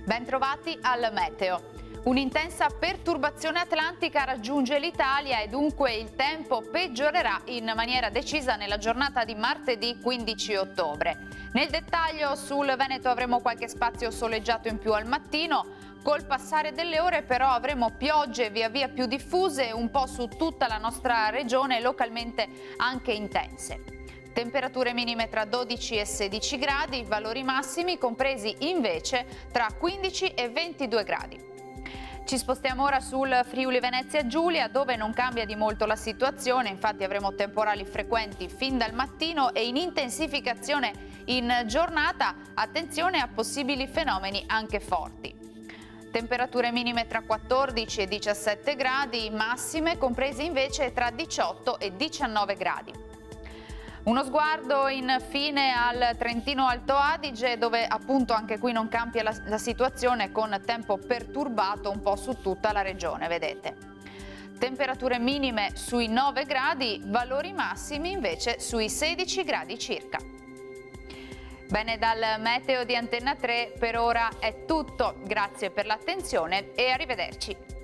Bentrovati al meteo. Un'intensa perturbazione atlantica raggiunge l'Italia e dunque il tempo peggiorerà in maniera decisa nella giornata di martedì 15 ottobre. Nel dettaglio sul Veneto avremo qualche spazio soleggiato in più al mattino. Col passare delle ore però avremo piogge via via più diffuse un po' su tutta la nostra regione, localmente anche intense. Temperature minime tra 12 e 16 gradi, valori massimi compresi invece tra 15 e 22 gradi. Ci spostiamo ora sul Friuli Venezia Giulia, dove non cambia di molto la situazione, infatti avremo temporali frequenti fin dal mattino e in intensificazione in giornata, attenzione a possibili fenomeni anche forti. Temperature minime tra 14 e 17 gradi, massime comprese invece tra 18 e 19 gradi. Uno sguardo infine al Trentino Alto Adige, dove appunto anche qui non cambia la situazione con tempo perturbato un po' su tutta la regione, vedete. Temperature minime sui 9 gradi, valori massimi invece sui 16 gradi circa. Bene, dal meteo di Antenna 3 per ora è tutto, grazie per l'attenzione e arrivederci.